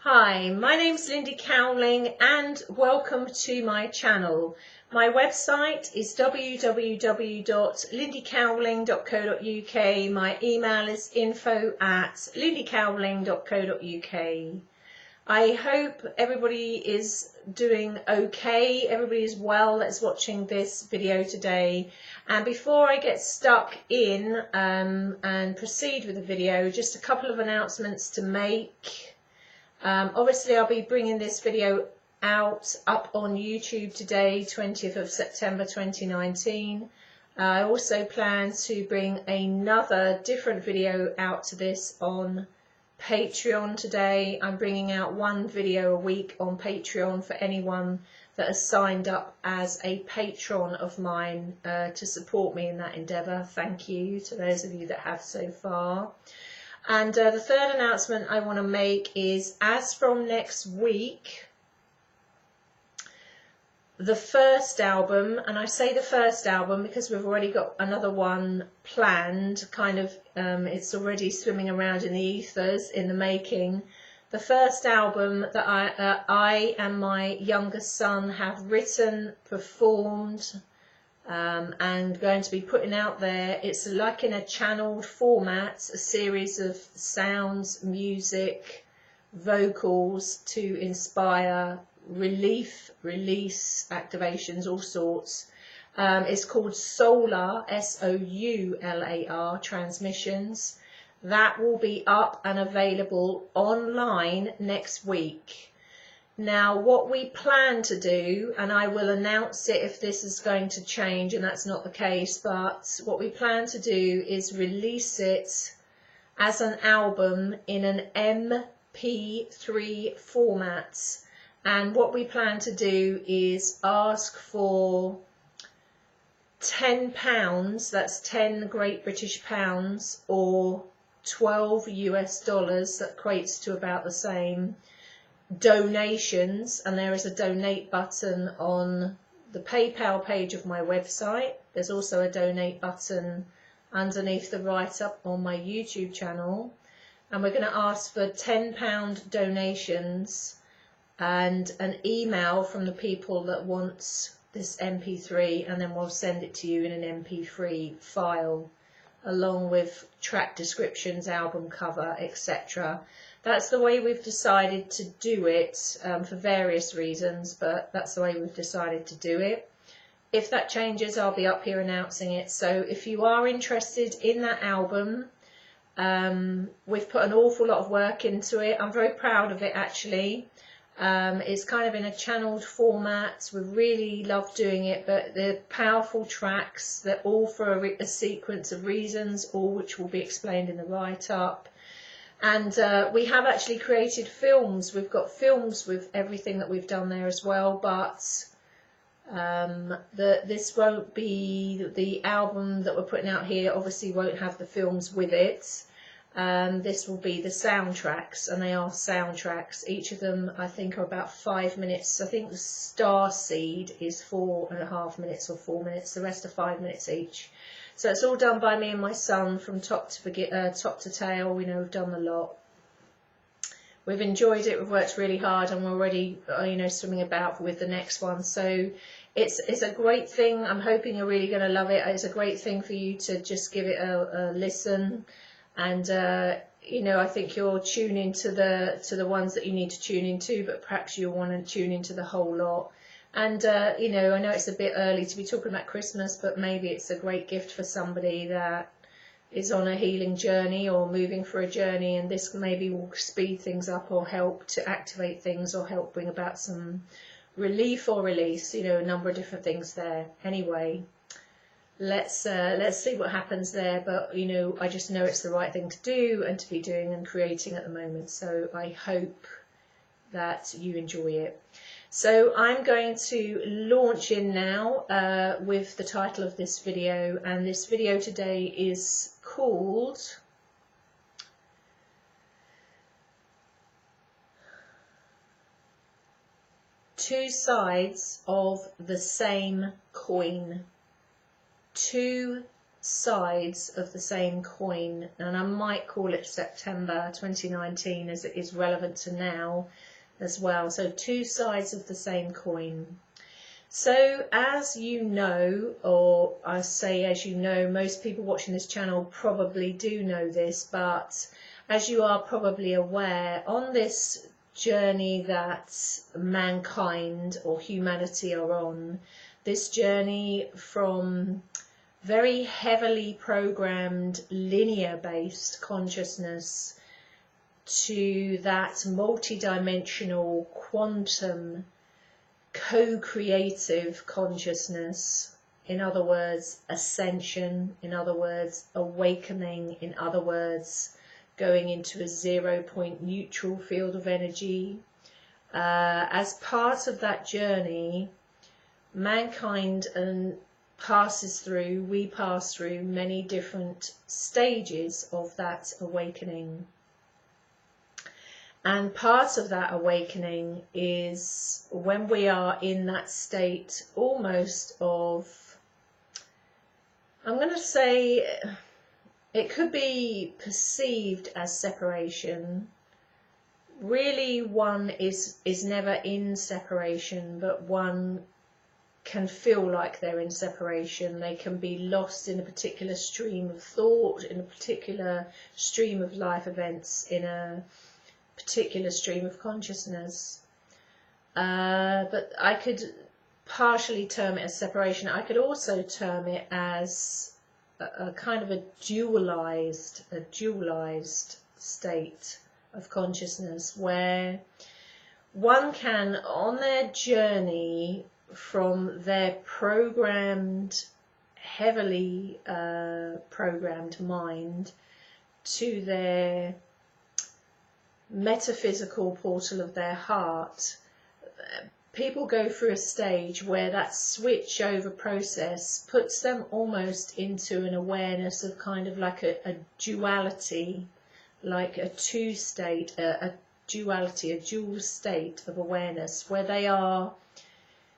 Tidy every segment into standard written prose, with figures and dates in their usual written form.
Hi, my name's Lindy Cowling and welcome to my channel. My website is www.lindycowling.co.uk. My email is info@lindycowling.co.uk. I hope everybody is doing okay, everybody is well that's watching this video today. And before I get stuck in and proceed with the video, just a couple of announcements to make. Obviously I'll be bringing this video up on YouTube today, 20th of September 2019. I also plan to bring another different video out to this on Patreon today. I'm bringing out one video a week on Patreon for anyone that has signed up as a patron of mine to support me in that endeavour. Thank you to those of you that have so far. And the third announcement I want to make is, as from next week, the first album, and I say the first album because we've already got another one planned, it's already swimming around in the ethers in the making. The first album that I and my youngest son have written, performed, and going to be putting out there. It's like in a channeled format, a series of sounds, music, vocals to inspire relief, release, activations, all sorts. It's called Solar, S-O-U-L-A-R, Transmissions. That will be up and available online next week. Now, what we plan to do, and I will announce it if this is going to change, and that's not the case, but what we plan to do is release it as an album in an MP3 format. And what we plan to do is ask for £10, that's 10 Great British pounds, or 12 US dollars, that equates to about the same, donations, and there is a donate button on the PayPal page of my website. There's also a donate button underneath the write-up on my YouTube channel, and we're going to ask for £10 donations and an email from the people that wants this MP3, and then we'll send it to you in an MP3 file along with track descriptions, album cover, etc. That's the way we've decided to do it, for various reasons, but that's the way we've decided to do it. If that changes, I'll be up here announcing it. So if you are interested in that album, we've put an awful lot of work into it. I'm very proud of it, actually. It's kind of in a channeled format. We really love doing it, but they're powerful tracks. They're all for a sequence of reasons, all which will be explained in the write-up. And we have actually created films. We've got films with everything that we've done there as well, but this won't be the album that we're putting out here. Obviously won't have the films with it. This will be the soundtracks, and they are soundtracks. Each of them, I think, are about 5 minutes. I think the Star Seed is 4.5 minutes or 4 minutes. The rest are 5 minutes each. So it's all done by me and my son from top to tail. We know we've done a lot. We've enjoyed it. We've worked really hard, and we're already, swimming about with the next one. So it's a great thing. I'm hoping you're really going to love it. It's a great thing for you to just give it a listen. And I think you'll tune into the ones that you need to tune into, but perhaps you'll want to tune into the whole lot. And I know it's a bit early to be talking about Christmas, but maybe it's a great gift for somebody that is on a healing journey or moving for a journey, and this maybe will speed things up or help to activate things or help bring about some relief or release. A number of different things there. Anyway, let's see what happens there, but I just know it's the right thing to do and to be doing and creating at the moment, so I hope that you enjoy it. So I'm going to launch in now with the title of this video, and this video today is called Two Sides of the Same Coin. Two sides of the same coin, and I might call it September 2019 as it is relevant to now as well. So two sides of the same coin. So as you know, or I say as you know, most people watching this channel probably do know this, but as you are probably aware, on this journey that mankind or humanity are on, this journey from very heavily programmed linear-based consciousness to that multi-dimensional quantum co-creative consciousness, in other words ascension, in other words awakening, in other words going into a 0 point neutral field of energy. As part of that journey, mankind we pass through many different stages of that awakening. And part of that awakening is when we are in that state almost of, I'm going to say, it could be perceived as separation. Really, one is never in separation, but one can feel like they're in separation. They can be lost in a particular stream of thought, in a particular stream of life events, in a particular stream of consciousness. But I could partially term it as separation. I could also term it as a kind of a dualized state of consciousness, where one can, on their journey from their heavily programmed mind to their metaphysical portal of their heart, people go through a stage where that switch over process puts them almost into an awareness of kind of like a duality, like a two state, a duality, a dual state of awareness, where they are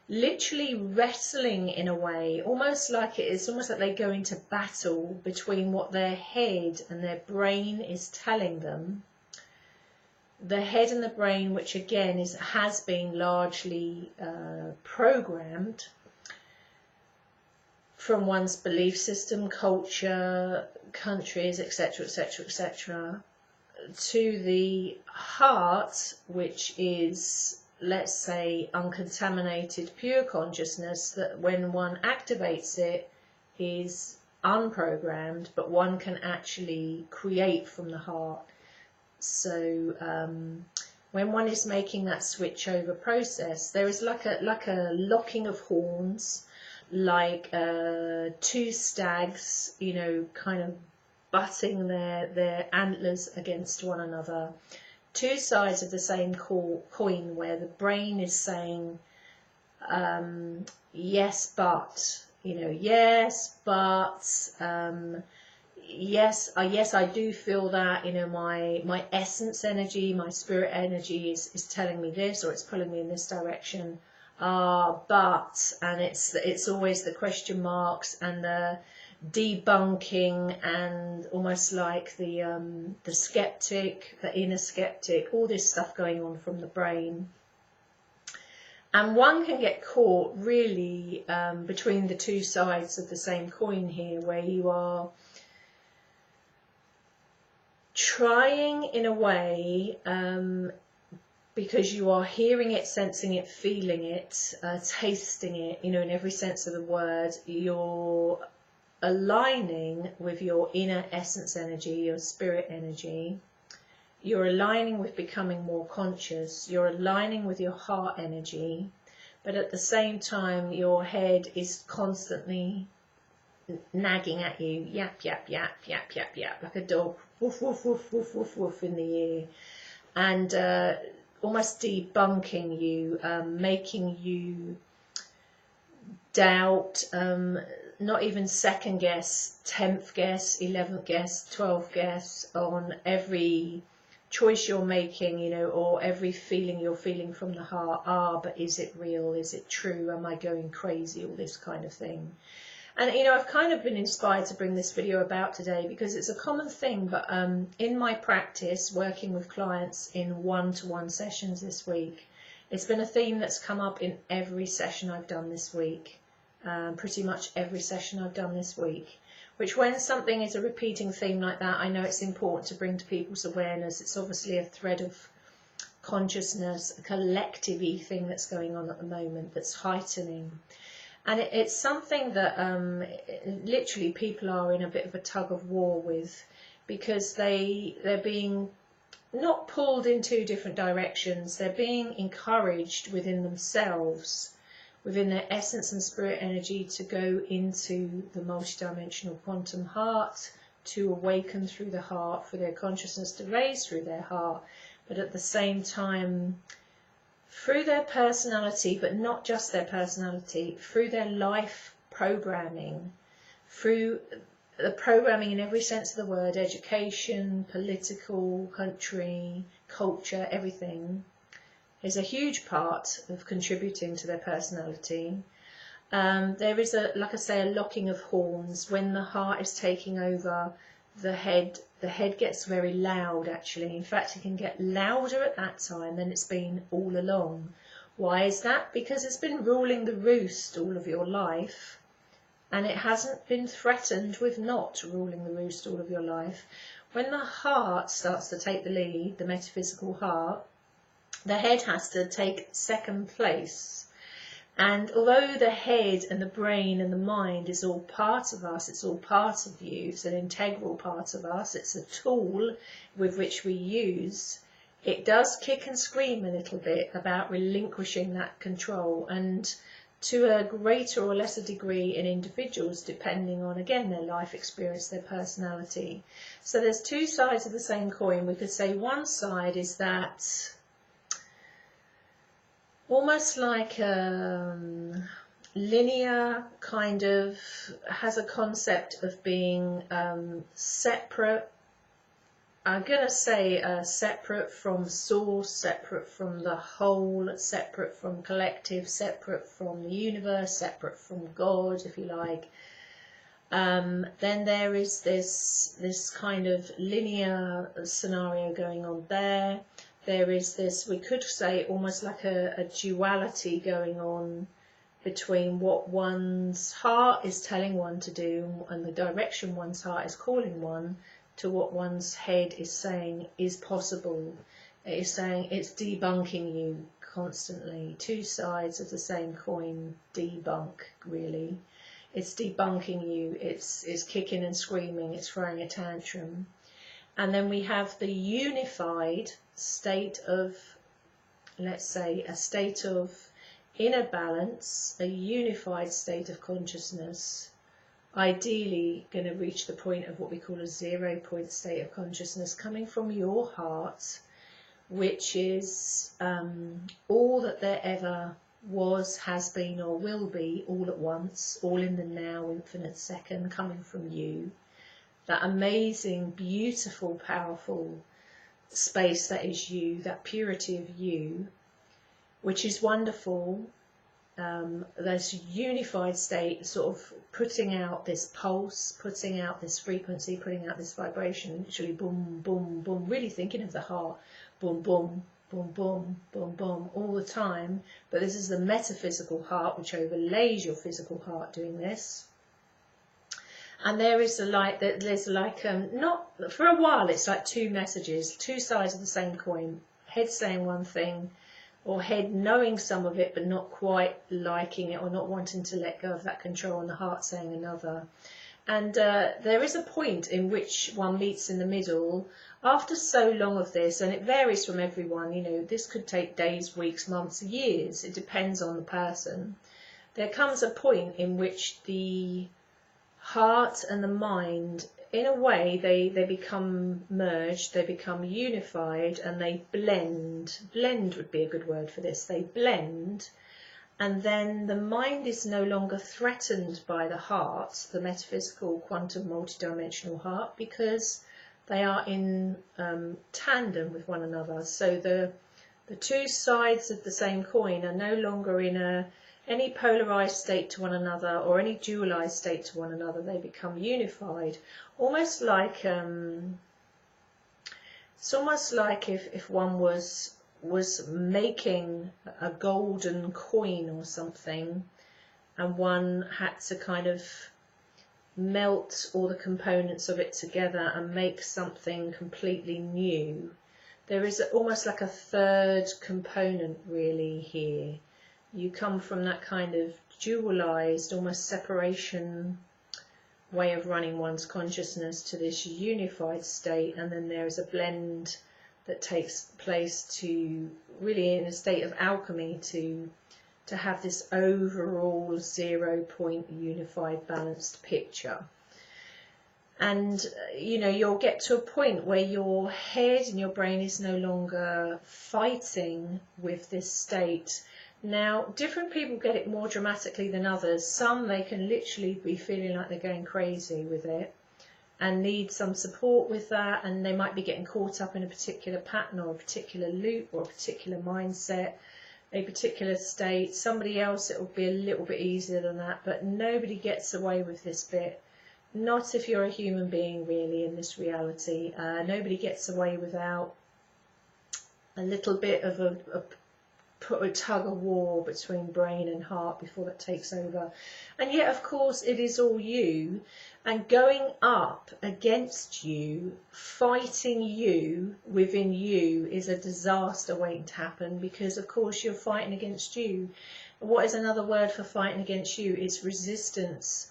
literally wrestling in a way, almost like they go into battle between what their head and their brain is telling them. The head and the brain, which again has been largely programmed from one's belief system, culture, countries, etc., etc., etc., to the heart, which is, let's say, uncontaminated, pure consciousness, that when one activates it is unprogrammed, but one can actually create from the heart. So when one is making that switch over process, there is like a locking of horns, like two stags, you know, kind of butting their antlers against one another. Two sides of the same coin, where the brain is saying, yes, but, you know, yes, but, yes, I do feel that, you know, my essence energy, my spirit energy is telling me this, or it's pulling me in this direction. But, and it's always the question marks and the debunking, and almost like the skeptic, the inner skeptic, all this stuff going on from the brain. And one can get caught really between the two sides of the same coin here, where you are trying in a way, because you are hearing it, sensing it, feeling it, tasting it, you know, in every sense of the word, you're aligning with your inner essence energy, your spirit energy. You're aligning with becoming more conscious. You're aligning with your heart energy. But at the same time, your head is constantly nagging at you, yap, yap, yap, yap, yap, yap, like a dog, woof, woof, woof, woof, woof, woof in the ear. And almost debunking you, making you doubt, not even second guess, 10th guess, 11th guess, 12th guess on every choice you're making, you know, or every feeling you're feeling from the heart. But is it real? Is it true? Am I going crazy? All this kind of thing. And you know, I've kind of been inspired to bring this video about today because it's a common thing, but in my practice working with clients in one-to-one sessions this week, it's been a theme that's come up in every session I've done this week, pretty much every session I've done this week, which when something is a repeating theme like that, I know it's important to bring to people's awareness. It's obviously a thread of consciousness, a collective-y thing that's going on at the moment that's heightening. And it's something that literally people are in a bit of a tug of war with, because they're being not pulled in two different directions. They're being encouraged within themselves, within their essence and spirit energy, to go into the multidimensional quantum heart, to awaken through the heart, for their consciousness to raise through their heart, but at the same time through their personality, but not just their personality, through their life programming, through the programming in every sense of the word, education, political, country, culture, everything, is a huge part of contributing to their personality. There is, like I say, a locking of horns. When the heart is taking over the head gets very loud, actually. In fact, it can get louder at that time than it's been all along. Why is that? Because it's been ruling the roost all of your life, and it hasn't been threatened with not ruling the roost all of your life. When the heart starts to take the lead, the metaphysical heart, the head has to take second place. And although the head and the brain and the mind is all part of us, it's all part of you, it's an integral part of us, it's a tool with which we use, it does kick and scream a little bit about relinquishing that control, and to a greater or lesser degree in individuals, depending on, again, their life experience, their personality. So there's two sides of the same coin. We could say one side is that almost like linear, kind of has a concept of being separate. I'm going to say separate from source, separate from the whole, separate from collective, separate from the universe, separate from God, if you like. Then there is this kind of linear scenario going on there. There is this, we could say, almost like a duality going on between what one's heart is telling one to do and the direction one's heart is calling one, to what one's head is saying is possible. It is saying it's debunking you constantly. Two sides of the same coin, debunk, really. It's debunking you, it's kicking and screaming, it's throwing a tantrum. And then we have the unified state of, let's say, a state of inner balance, a unified state of consciousness, ideally going to reach the point of what we call a 0 point state of consciousness, coming from your heart, which is all that there ever was, has been, or will be, all at once, all in the now, infinite second, coming from you. That amazing, beautiful, powerful space that is you, that purity of you, which is wonderful. This unified state, sort of putting out this pulse, putting out this frequency, putting out this vibration, literally boom, boom, boom, really thinking of the heart, boom, boom, boom, boom, boom, boom, all the time. But this is the metaphysical heart, which overlays your physical heart doing this. And there is a light that there's like, not for a while, it's like two messages, two sides of the same coin. Head saying one thing, or head knowing some of it but not quite liking it or not wanting to let go of that control, and the heart saying another. And there is a point in which one meets in the middle after so long of this, and it varies from everyone. You know, this could take days, weeks, months, years. It depends on the person. There comes a point in which the heart and the mind, in a way, they become merged, they become unified, and they blend. Blend would be a good word for this. They blend, and then the mind is no longer threatened by the heart, the metaphysical, quantum, multidimensional heart, because they are in tandem with one another. So the two sides of the same coin are no longer in a any polarized state to one another or any dualized state to one another, they become unified. Almost like it's almost like if one was making a golden coin or something, and one had to kind of melt all the components of it together and make something completely new. There is almost like a third component really here. You come from that kind of dualized, almost separation way of running one's consciousness to this unified state, and then there is a blend that takes place to really, in a state of alchemy, to have this overall 0 point unified balanced picture. And you know, you'll get to a point where your head and your brain is no longer fighting with this state. Now, different people get it more dramatically than others. Some, they can literally be feeling like they're going crazy with it and need some support with that, and they might be getting caught up in a particular pattern or a particular loop or a particular mindset, a particular state. Somebody else, it will be a little bit easier than that, but nobody gets away with this bit. Not if you're a human being, really, in this reality. Nobody gets away without a little bit of a tug of war between brain and heart before that takes over. And yet, of course, it is all you, and going up against you, fighting you within you, is a disaster waiting to happen, because of course you're fighting against you. What is another word for fighting against you? It's resistance.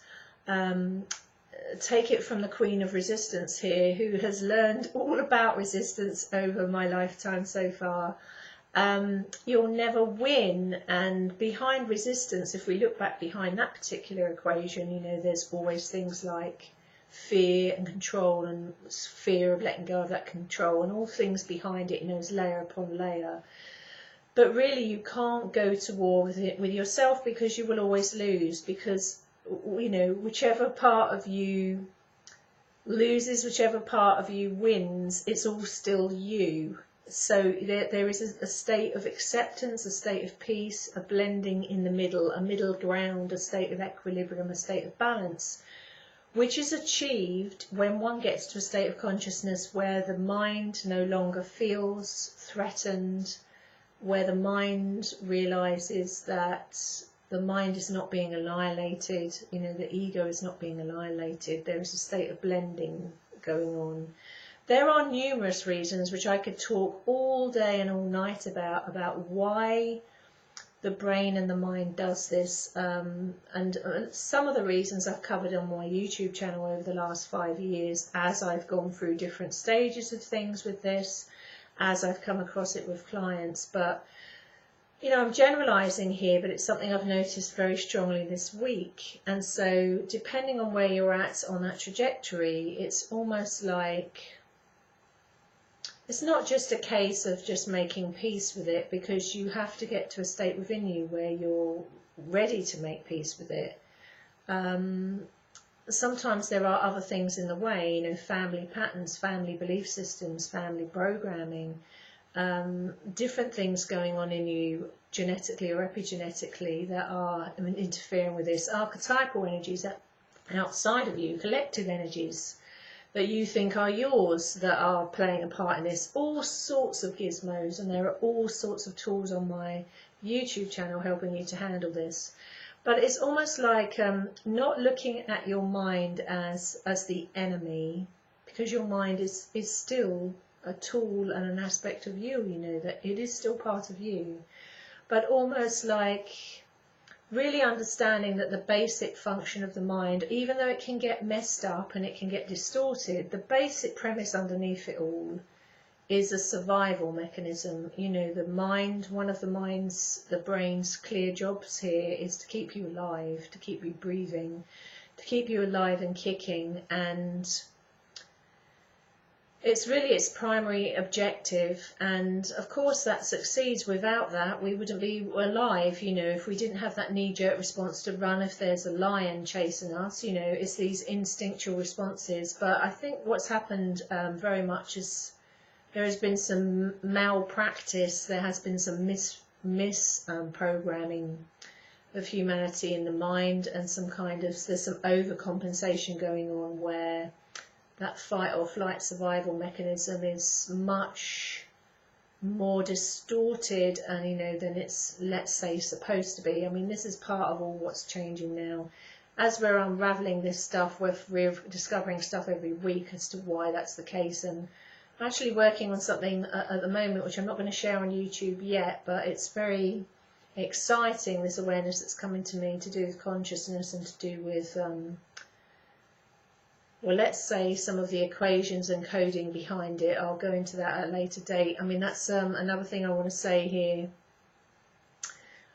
Take it from the Queen of Resistance here, who has learned all about resistance over my lifetime so far. You'll never win, and behind resistance, if we look back behind that particular equation, you know, there's always things like fear and control, and fear of letting go of that control, and all things behind it, you know, is layer upon layer. But really, you can't go to war with it with yourself, because you will always lose, because, you know, whichever part of you loses, whichever part of you wins, it's all still you. So there is a state of acceptance, a state of peace, a blending in the middle, a middle ground, a state of equilibrium, a state of balance, which is achieved when one gets to a state of consciousness where the mind no longer feels threatened, where the mind realizes that the mind is not being annihilated, you know, the ego is not being annihilated. There is a state of blending going on. There are numerous reasons which I could talk all day and all night about why the brain and the mind does this, and some of the reasons I've covered on my YouTube channel over the last 5 years, as I've gone through different stages of things with this, as I've come across it with clients. But you know, I'm generalizing here, but it's something I've noticed very strongly this week. And so depending on where you're at on that trajectory, it's almost like it's not just a case of just making peace with it, because you have to get to a state within you where you're ready to make peace with it. Sometimes there are other things in the way, you know, family patterns, family belief systems, family programming, different things going on in you genetically or epigenetically that are interfering with this. Archetypal energies that outside of you, collective energies that you think are yours that are playing a part in this. All sorts of gizmos, and there are all sorts of tools on my YouTube channel helping you to handle this. But it's almost like not looking at your mind as the enemy, because your mind is still a tool and an aspect of you, you know, that it is still part of you. But almost like really understanding that the basic function of the mind, even though it can get messed up and it can get distorted, the basic premise underneath it all is a survival mechanism. You know, the mind, one of the brain's clear jobs here is to keep you alive, to keep you breathing, to keep you alive and kicking. And it's really its primary objective, and of course that succeeds. Without that, we wouldn't be alive, you know, if we didn't have that knee-jerk response to run if there's a lion chasing us, you know, it's these instinctual responses. But I think what's happened very much is there has been some malpractice, there has been some misprogramming of humanity in the mind, and some kind of, there's some overcompensation going on where that fight or flight survival mechanism is much more distorted, and than it's, let's say, supposed to be. I mean, this is part of all what's changing now. As we're unraveling this stuff, we're discovering stuff every week as to why that's the case. And I'm actually working on something at the moment, which I'm not going to share on YouTube yet, but it's very exciting, this awareness that's coming to me, to do with consciousness and to do with well, let's say some of the equations and coding behind it. I'll go into that at a later date. I mean, that's another thing I want to say here.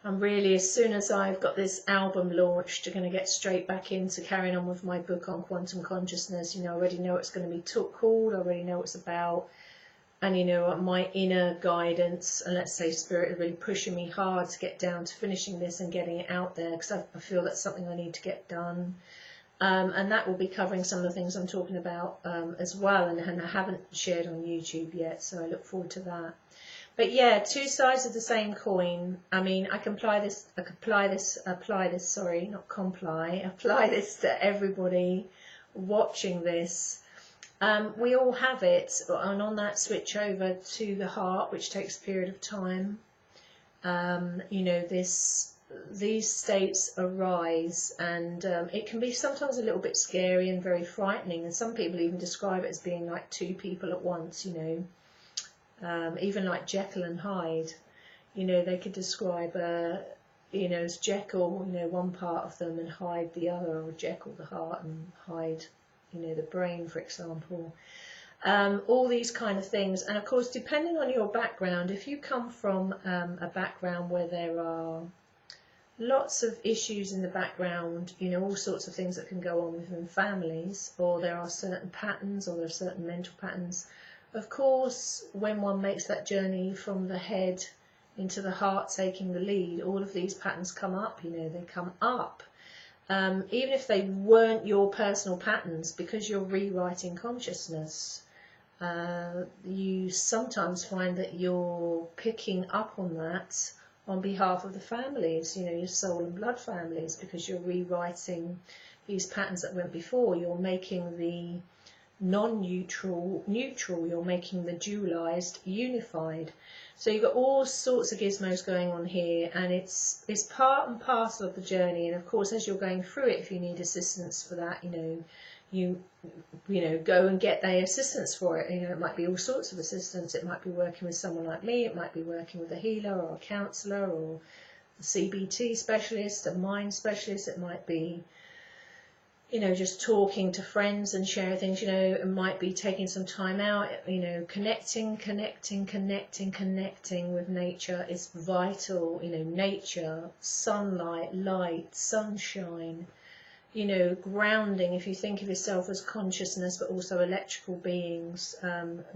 I'm really, as soon as I've got this album launched, going to get straight back into carrying on with my book on quantum consciousness. I already know it's going to be called, I already know what it's about. And my inner guidance, and let's say spirit, is really pushing me hard to get down to finishing this and getting it out there, because I feel that's something I need to get done. And that will be covering some of the things I'm talking about as well, and I haven't shared on YouTube yet, so I look forward to that. But yeah, two sides of the same coin. I mean, I can apply this to everybody watching this. We all have it, and on that switch over to the heart, which takes a period of time, these states arise, and it can be sometimes a little bit scary and very frightening, and some people even describe it as being like two people at once, even like Jekyll and Hyde. They could describe as Jekyll, one part of them, and Hyde the other, or Jekyll the heart and Hyde, the brain, for example. All these kind of things. And of course, depending on your background, if you come from a background where there are lots of issues in the background, all sorts of things that can go on within families, or there are certain patterns, or there are certain mental patterns. Of course, when one makes that journey from the head into the heart, taking the lead, all of these patterns come up, they come up. Even if they weren't your personal patterns, because you're rewriting consciousness, you sometimes find that you're picking up on that on behalf of the families, your soul and blood families, because you're rewriting these patterns that went before. You're making the non-neutral neutral, you're making the dualized unified. So you've got all sorts of gizmos going on here, and it's part and parcel of the journey. And of course, as you're going through it, if you need assistance for that, you go and get the assistance for it. It might be all sorts of assistance. It might be working with someone like me, it might be working with a healer or a counsellor or a CBT specialist, a mind specialist. It might be just talking to friends and sharing things. It might be taking some time out, connecting with nature is vital. Nature, sunlight, light, sunshine, grounding. If you think of yourself as consciousness but also electrical beings,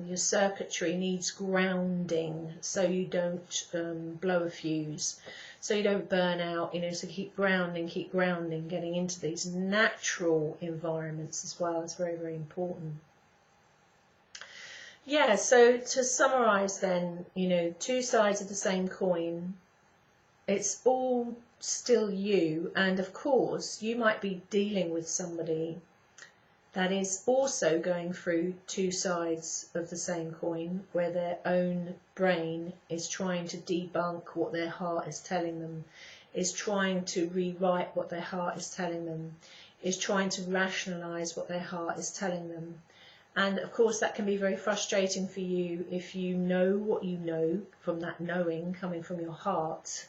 your circuitry needs grounding so you don't blow a fuse, so you don't burn out, so keep grounding, getting into these natural environments as well is very, very important. Yeah, so to summarize then, two sides of the same coin. It's all still you, and of course you might be dealing with somebody that is also going through two sides of the same coin, where their own brain is trying to debunk what their heart is telling them, is trying to rewrite what their heart is telling them, is trying to rationalize what their heart is telling them. And of course that can be very frustrating for you if you know what you know from that knowing coming from your heart,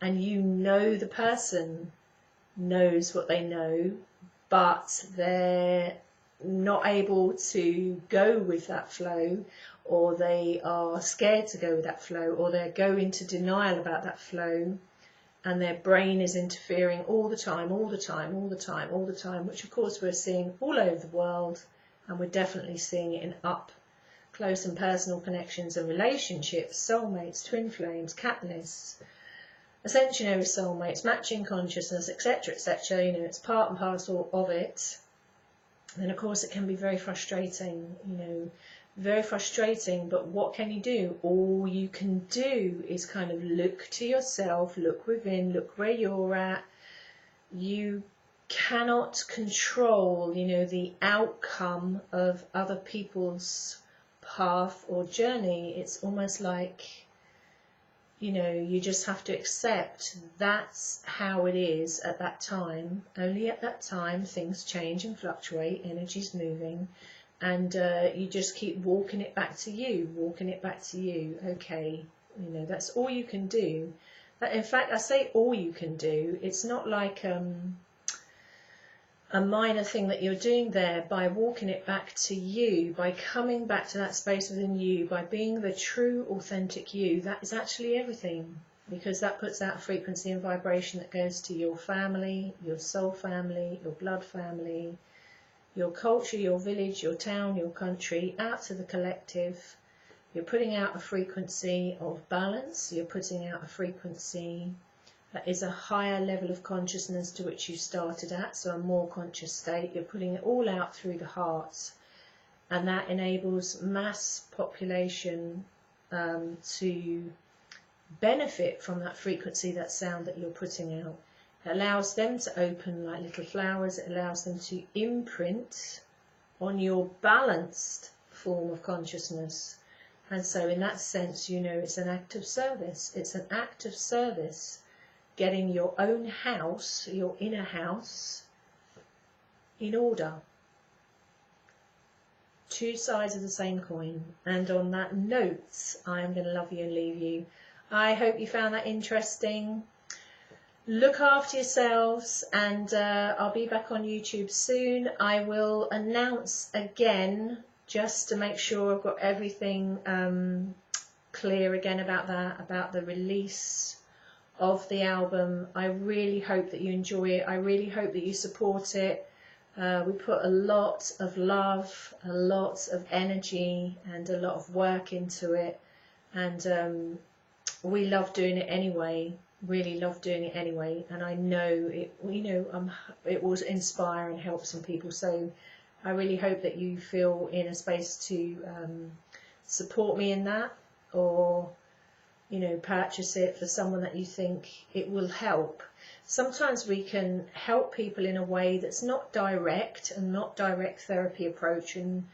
and the person knows what they know, but they're not able to go with that flow, or they are scared to go with that flow, or they go into denial about that flow, and their brain is interfering all the time, which of course we're seeing all over the world, and we're definitely seeing it in up close and personal connections and relationships, soulmates, twin flames, catalysts, ascensionary soulmates, matching consciousness, etc., etc. It's part and parcel of it. And of course it can be very frustrating, very frustrating, but what can you do? All you can do is kind of look to yourself, look within, look where you're at. You cannot control, you know, the outcome of other people's path or journey. It's almost like, you know, you just have to accept that's how it is at that time. Only at that time things change and fluctuate, energy's moving, and you just keep walking it back to you, walking it back to you. Okay, you know, that's all you can do. In fact, I say all you can do. It's not like a minor thing that you're doing there. By walking it back to you, by coming back to that space within you, by being the true authentic you, that is actually everything, because that puts out a frequency and vibration that goes to your family, your soul family, your blood family, your culture, your village, your town, your country, out to the collective. You're putting out a frequency of balance, you're putting out a frequency that is a higher level of consciousness to which you started at, so a more conscious state. You're putting it all out through the heart, and that enables mass population to benefit from that frequency, that sound that you're putting out. It allows them to open like little flowers. It allows them to imprint on your balanced form of consciousness. And so in that sense, you know, it's an act of service. It's an act of service, getting your own house, your inner house, in order. Two sides of the same coin. And on that note, I am going to love you and leave you. I hope you found that interesting. Look after yourselves, and I'll be back on YouTube soon. I will announce again, just to make sure I've got everything clear again about that, about the release of the album. I really hope that you enjoy it. I really hope that you support it. We put a lot of love, a lot of energy, and a lot of work into it, and we love doing it anyway. Really love doing it anyway, and I know it. You know, it will inspire and help some people. So I really hope that you feel in a space to support me in that, or, you know, purchase it for someone that you think it will help. Sometimes we can help people in a way that's not direct, and not direct therapy approach, and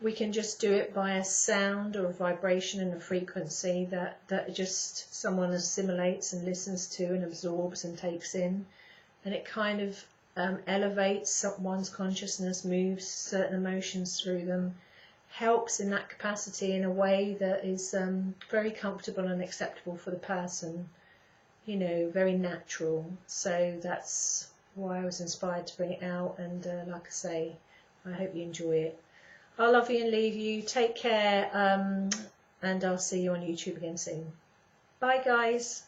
we can just do it by a sound or a vibration and a frequency that just someone assimilates and listens to and absorbs and takes in, and it kind of elevates one's consciousness, moves certain emotions through them, helps in that capacity in a way that is very comfortable and acceptable for the person, you know, very natural. So that's why I was inspired to bring it out, and like I say, I hope you enjoy it. I'll love you and leave you. Take care, and I'll see you on YouTube again soon. Bye guys.